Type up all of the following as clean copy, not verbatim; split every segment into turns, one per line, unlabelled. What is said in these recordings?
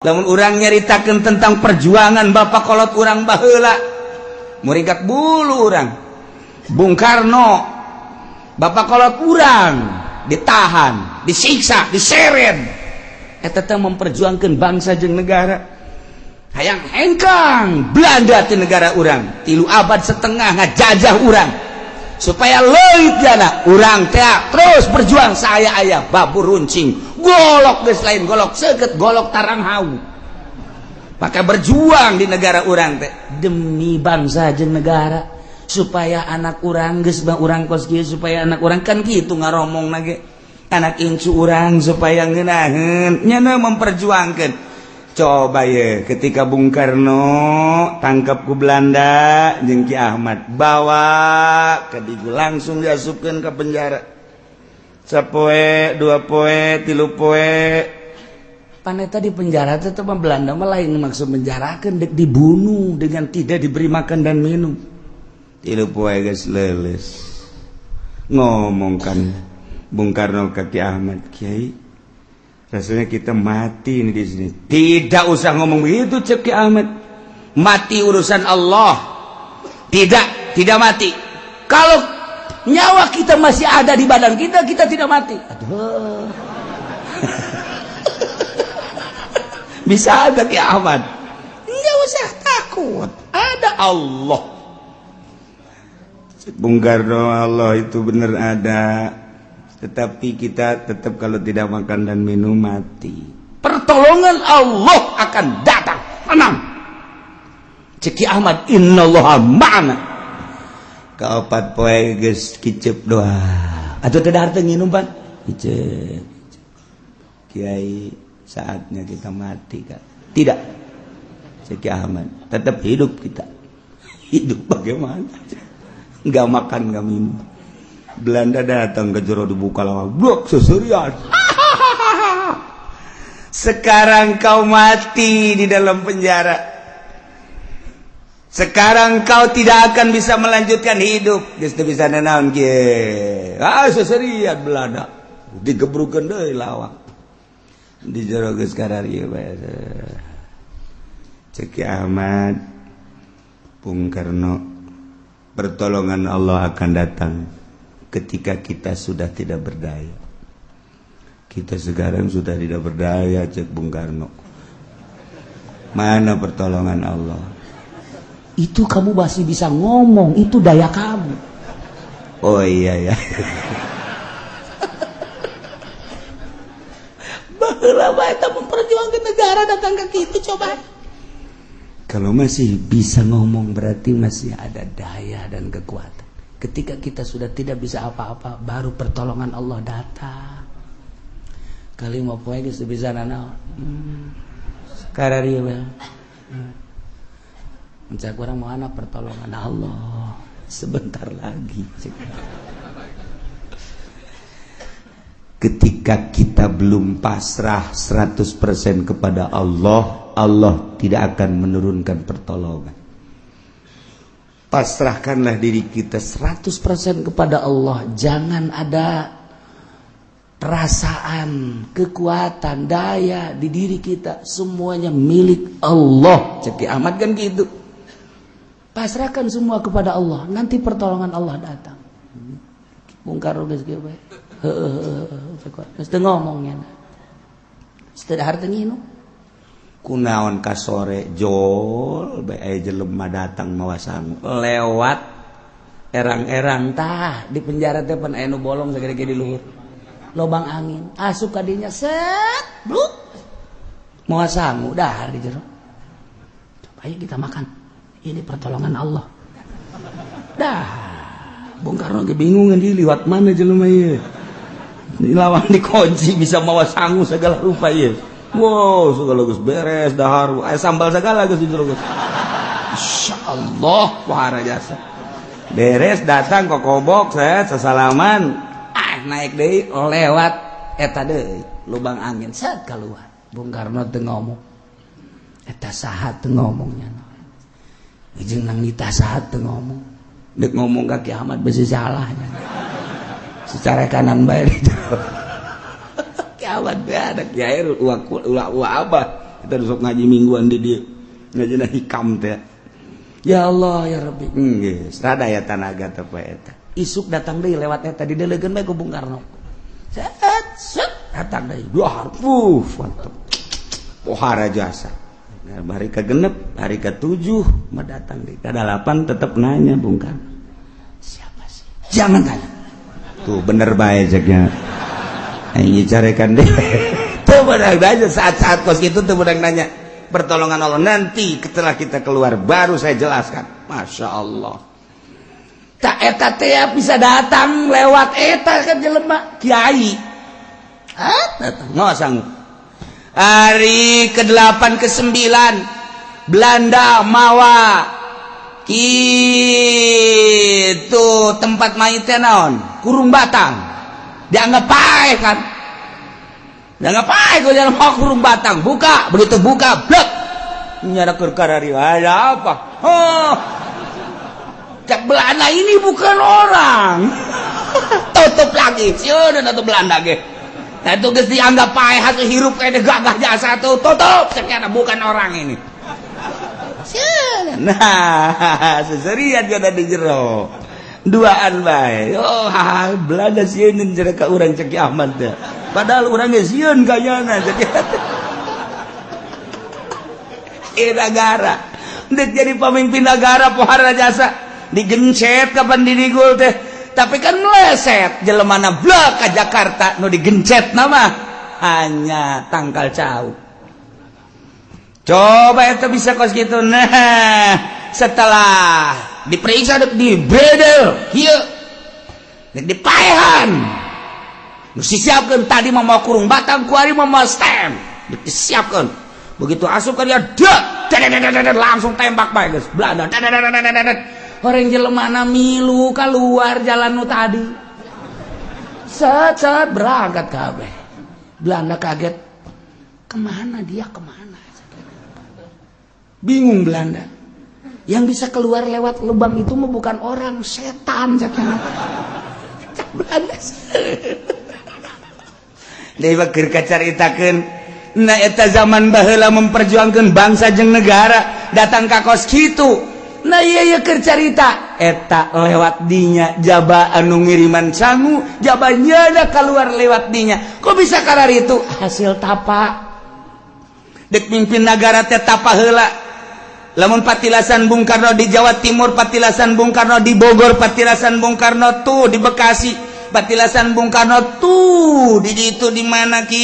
Lamun urang nyaritakeun tentang perjuangan Bapak kolot urang baheula, murigat bulu urang. Bung Karno, Bapak kolot urang ditahan, disiksa, diseret. Eta teh memperjuangkeun bangsa jeung negara. Hayang hengkang Belanda ti negara urang, 3 abad setengah ngajajah urang. Supaya leuit jana urang teh terus berjuang saya aya babur runcing golok geus lain golok seukeut golok tarang hau maka berjuang di negara urang teh demi bangsa jeung negara supaya anak urang geus mah urang kos kieu supaya anak urang kan kitu ngaromongna ge anak incu urang supaya ngeunaheun nyana memperjuangkeun. Coba ya ketika Bung Karno tangkap ku Belanda jeung Ki Ahmad bawa ke digu langsung diasupkeun ke penjara. Sapoe, 2 poe, 3 poe. Paneta di penjara teh mah Belanda mah lain maksud menjarakeun dek dibunuh dengan tidak diberi makan dan minum. 3 poe geus leuleus. Ngomongkan Bung Karno ke Ki Ahmad, Kiai rasanya kita mati ini di sini. Tidak usah ngomong begitu, cek Ki Ahmad. Mati urusan Allah. Tidak mati. Kalau nyawa kita masih ada di badan kita, kita tidak mati. Aduh. Bisa ada Ki Ahmad. Enggak usah takut. Ada Allah. Bung Karno, Allah itu benar ada. Tetapi kita tetap kalau tidak makan dan minum mati. Pertolongan Allah akan datang. Tenang. Ceki Ahmad, innallaha ma'ana. Kaopat poe geus kicep doa. Atuh teh dahar teu nginum pan? Kicep. Kiai, saatnya kita mati kan? Tidak. Ceki Ahmad, tetap hidup kita. Hidup bagaimana? Enggak makan, enggak minum. Belanda datang ke jero dibuka lawang blok seserian. Sekarang kau mati di dalam penjara. Sekarang kau tidak akan bisa melanjutkan hidup. Geus teu bisa nanaon kieu. Seserian Belanda. Digebrukeun deui lawang. Di jero geus kararieu bae. Ceki Ahmad, Bung Karno, pertolongan Allah akan datang ketika kita sudah tidak berdaya. Kita sekarang sudah tidak berdaya, cek Bung Karno. Mana pertolongan Allah? Itu kamu masih bisa ngomong, itu daya kamu. Oh iya ya. Baheula bae eta memperjuangkeun negara datang ke kitu coba. Kalau masih bisa ngomong berarti masih ada daya dan kekuatan. Ketika kita sudah tidak bisa apa-apa, baru pertolongan Allah datang. Kali mau poe geus bisa nanaon. Kararieu we. Mencak urang moana pertolongan Allah sebentar lagi. Ketika kita belum pasrah 100% kepada Allah, Allah tidak akan menurunkan pertolongan. Pasrahkanlah diri kita 100% kepada Allah. Jangan ada perasaan, kekuatan, daya di diri kita. Semuanya milik Allah. Ceki Ahmad kan gitu. Pasrahkan semua kepada Allah. Nanti pertolongan Allah datang. Bung Karno geus kieu bae. Geus teu ngomongnya. Teu dahar teu nginum. Kunaon ka sore jol bae aya jelema datang mawa sangu lewat erang-erang tah di penjara teh pan aya nu bolong sagede-gede di luhur lobang angin asup ka dinya set bluk mawa sangu dahar di jero. Ayo kita makan, ini pertolongan Allah. Dah Bung Karno ge bingung di liwat mana jelema ieu di lawang dikunci bisa mawa sangu segala rupa ieu. Wow, segala geus beres dahar, aya sambal segala geus di jero geus. Insyaallah wahara jasa. Beres datang kok kobok set sasalaman, naik deui lewat eta deui lubang angin set keluar. Bung Karno teu ngomong. Eta saha teu ngomongnya. Jeung nang nita saha teu ngomong. Deuk ngomong ka Ki Ahmad bisi salahnya. Secara kanan bae di jero. Kiamat ada kiai ulah abah kita sok ngaji mingguan di dia ngajina hikam teh. Ya Allah ya Rabbi. Geus rada aya tanaga teh poe eta. Isuk datang deui lewat eta didelegeun bae ku Bung Karno. Set datang deui. Duhar mantap. Pohara jasa. Hari ke-6, hari ke-7 mah datang deui. Ka-8 tetep nanya Bung Karno. Siapa sih? Jangan tanya. Tuh bener bae ceknya. Aing carekan deh. Tuh bener aja saat-saat kos itu tuh bener nanya. Pertolongan Allah nanti setelah kita keluar baru saya jelaskan. Masya Allah. Tak eta teh bisa datang lewat eta kan jelema kiai. Datang nggak sanggup. Hari ke-8 ke-9 Belanda mawa itu tempat maitnya naon Kurung Batang dianggap paeh kan. Jangan pakai kau jangan mau Kurung Batang buka begitu buka blok nyara kerkarari ada apa? Oh, cak Belanda ini bukan orang. Tutup lagi, siapa tutup Belanda ge? Nah itu guys dianggap pakai hasil hirup kayak gagah jasa tutup sekian bukan orang ini. Nah seserian dia ada di jero. Duaan bae. Oh, Belanda sieun jeung ka urang Ceki Ahmad teh. Padahal urang ge sieun kayana jadi. Negara. Dek jadi pemimpin negara pohara jasa digencet kapan didigul teh. Tapi kan meleset jelemana blok ka Jakarta nu digencet nama hanya tangkal cau. Coba eta bisa kos gitu. Nah, setelah diperiksa dek di bredel hieu dek dipaehan nu disiapkeun tadi mah mau Kurung Batang ku ari mah stem dek disiapkeun begitu asup ka dia langsung tembak bae geus Belanda orang jelemana milu keluar jalan nu tadi set berangkat kabeh Belanda kaget kemana bingung Belanda. Yang bisa keluar lewat lubang itu mah bukan orang, setan cakna. Cak Belanda. Deui keur kacaritakeun na eta zaman baheula memperjuangkeun bangsa jeung negara datang ka kos kitu. Nah ieu keur carita eta lewat dinya jaba anu ngiriman sangu, jabanya ada keluar lewat dinya. Kok bisa karari itu hasil tapa. Dek mimpin negara teh tapa heula. Lamun patilasan Bung Karno di Jawa Timur, patilasan Bung Karno di Bogor, patilasan Bung Karno tuh di Bekasi, patilasan Bung Karno tuh di itu di mana kitu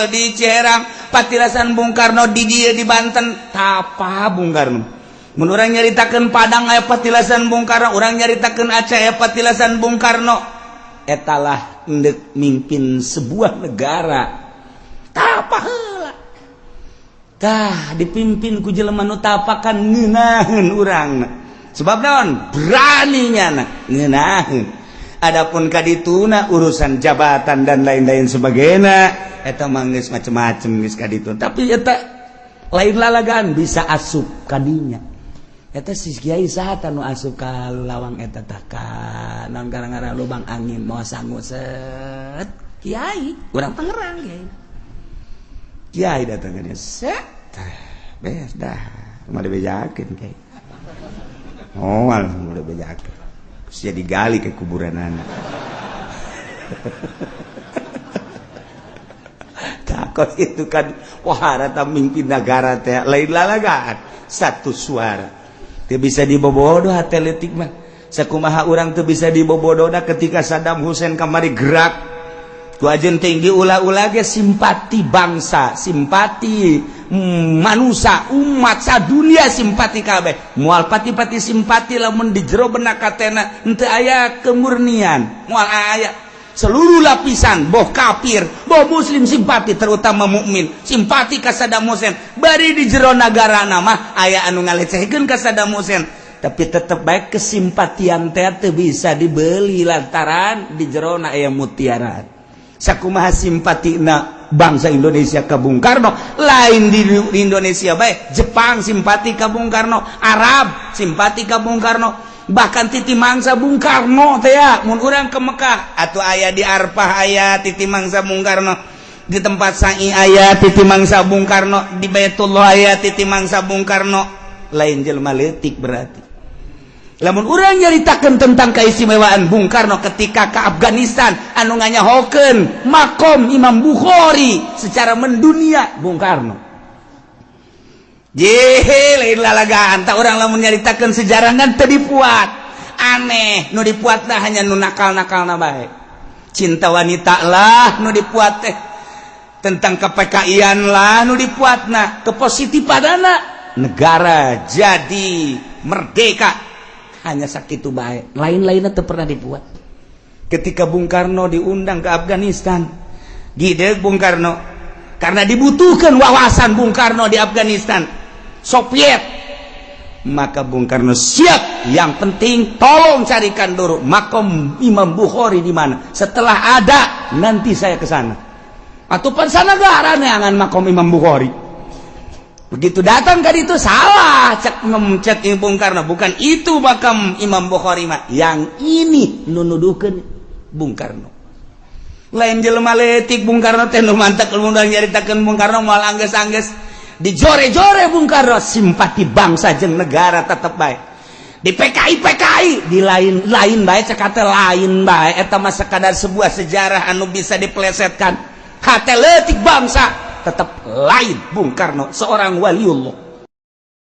di Ciherang, patilasan Bung Karno di dia di Banten. Tapa Bung Karno. Mun urang nyaritakeun Padang aya patilasan Bung Karno, urang nyaritakeun Aceh aya patilasan Bung Karno. Etalah endek mimpin sebuah negara. Tapa heula. Tah dipimpin ku jelema nu tapakan ngeunaheun urangna. Sebab naon? Beraninya ngeunaheun. Adapun kadituna urusan jabatan dan lain-lain sebagainya eta mah geus macem-macem geus kaditu. Tapi eta lain lalagaan bisa asup kadinya. Eta si kiai saha nu asup ka lawang eta tah ka naon gara-gara lubang angin moal sangu set. Kiai, urang Tangerang kiai. Kiai datang ke dia, set, beres dah, mau dibejakin kayak, mau dibejakin, terus jadi gali ke kuburan anak, takut itu kan, wahara mimpin negara teh, lain lalagaan, satu suara, dia bisa dibobodoh atletik mah, sakumaha orang tuh bisa dibobodoh ketika Saddam Hussein kamari gerak. Ku ajeun tinggi ulah-ulah ge simpati bangsa, simpati manusia, umat sadunia simpati kabeh. Moal pati-pati simpati lamun di jero benak katena henteu aya kemurnian. Moal aya seluruh lapisan, boh kafir, boh muslim simpati terutama mukmin, simpati ka Saddam Hussein. Bari di jero nagarana mah aya anu ngalecehkeun ka Saddam Hussein. Tapi tetep baik kesimpatian teh teu bisa dibeli lantaran di jero na aya mutiara. Sakumaha simpatina bangsa Indonesia ka Bung Karno lain di Indonesia bae Jepang simpati ka Bung Karno, Arab simpati ka Bung Karno, bahkan titi mangsa Bung Karno teh ya mun urang ke Mekah atuh aya di Arfah aya titi mangsa Bung Karno
di tempat Sai aya titi mangsa Bung Karno, di Baitullah aya titi mangsa Bung Karno, lain jelema leutik berarti. Lamun urang nyaritakeun tentang keistimewaan Bung Karno ketika ke Afghanistan anu nganyahokeun makom Imam Bukhari secara mendunia Bung Karno. Jehe lain lalagaan tak urang lamun nyaritakeun sejarah ngan teu dipuat. Aneh, nu dipuatna hanya nu nakal-nakalna bae. Cinta wanita lah nu dipuat teh. Tentang kepekaian lah nu dipuatna, kepositifanana negara jadi merdeka. Hanya sakitu bae, lain-lainnya teu pernah dibuat. Ketika Bung Karno diundang ke Afghanistan, gideg Bung Karno, karena dibutuhkan wawasan Bung Karno di Afghanistan, Soviet, maka Bung Karno siap. Yang penting tolong carikan dulu makom Imam Bukhari di mana. Setelah ada, nanti saya ke sana. Atau pansanagara neangan makom Imam Bukhari. Begitu datang ke itu salah cek ngecek Bung Karno, bukan itu makam Imam Bukhari mah, yang ini nunuduhkeun Bung Karno. Lain jelema leutik Bung Karno teh nu mantek mun nyaritakeun Bung Karno moal anggeus-anggeus dijore-jore Bung Karno, simpati bangsa jeung negara tetep bae. Di PKI di lain bae cekate lain bae eta mah sekadar sebuah sejarah anu bisa dipelesetkan. Hate leutik bangsa tetap lain Bung Karno seorang waliullah.